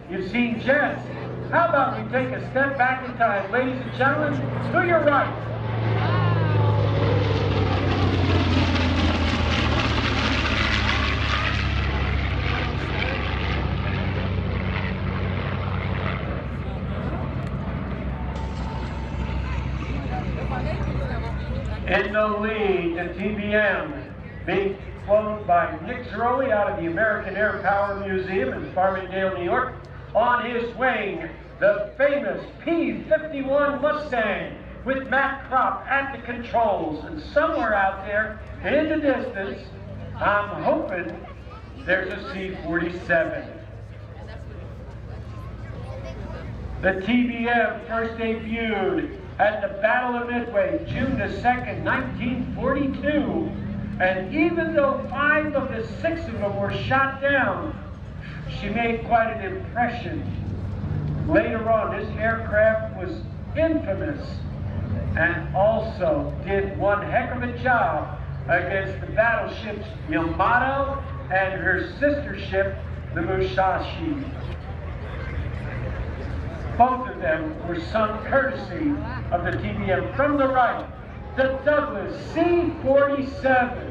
you've seen jets. How about we take a step back in time, ladies and gentlemen, to your right. In the lead, the TBM, being flown by Nick Zeroli out of the American Airpower Museum in Farmingdale, New York. On his wing, the famous P-51 Mustang with Matt Kropp at the controls. And somewhere out there in the distance, I'm hoping there's a C-47. The TBM first debuted at the Battle of Midway, June the 2nd, 1942. And even though 5 of the 6 of them were shot down, she made quite an impression. Later on, this aircraft was infamous and also did one heck of a job against the battleships Yamato and her sister ship, the Musashi. Both of them were sunk courtesy of the TBM. From the right, the Douglas C-47.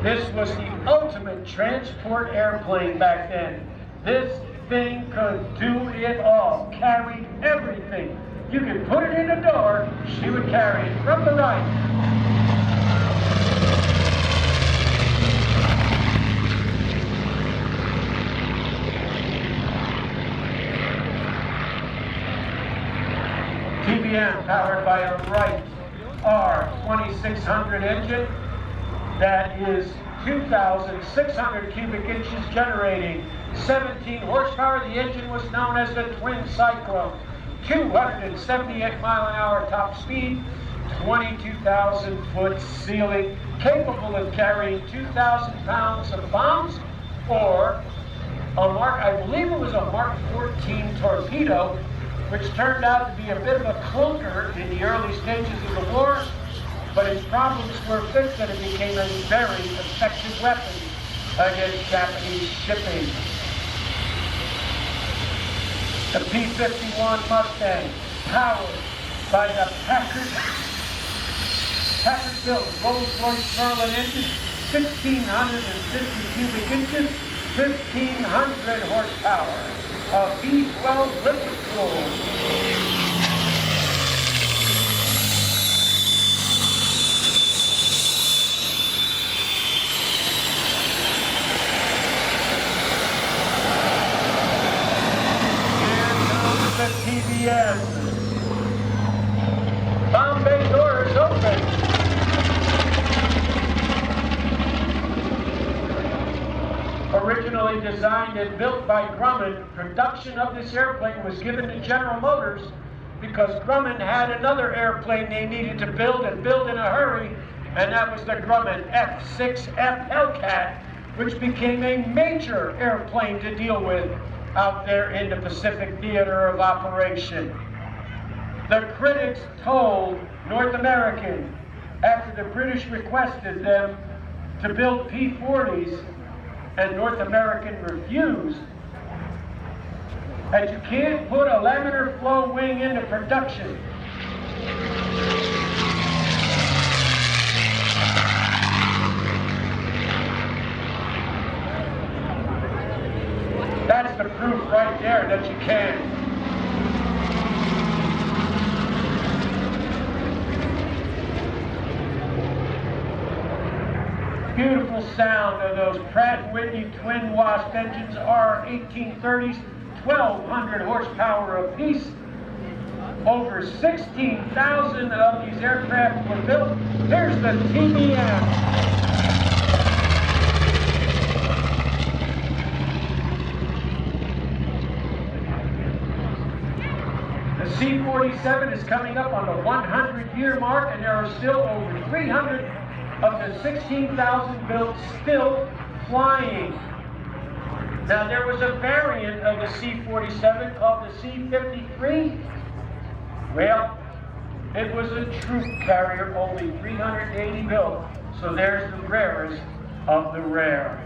This was the ultimate transport airplane back then. This thing could do it all, carried everything. You could put it in the door, she would carry it. From the right, TBM powered by a Wright R2600 engine that is 2,600 cubic inches, generating 17 horsepower. The engine was known as the Twin Cyclone. 278-mile-an-hour top speed, 22,000-foot ceiling, capable of carrying 2,000 pounds of bombs, or a I believe it was a Mark 14 torpedo, which turned out to be a bit of a clunker in the early stages of the war, but its problems were fixed and it became a very effective weapon against Japanese shipping. The P-51 Mustang, powered by the Packard-built Rolls-Royce Merlin engine, 1,650 cubic inches, 1,500 horsepower, a V12 liquid fuel. The TBM. Bomb bay doors open. Originally designed and built by Grumman, production of this airplane was given to General Motors because Grumman had another airplane they needed to build and build in a hurry, and that was the Grumman F-6F Hellcat, which became a major airplane to deal with out there in the Pacific theater of operation. The critics told North American, after the British requested them to build P-40s, and North American refused, that you can't put a laminar flow wing into production. That's the proof right there that you can. Beautiful sound of those Pratt & Whitney twin wasp engines, R1830s, 1,200 horsepower apiece. Over 16,000 of these aircraft were built. Here's the TBM. The C-47 is coming up on the 100-year mark, and there are still over 300 of the 16,000 built still flying. Now, there was a variant of the C-47 called the C-53, Well, it was a troop carrier, only 380 built, so there's the rarest of the rare.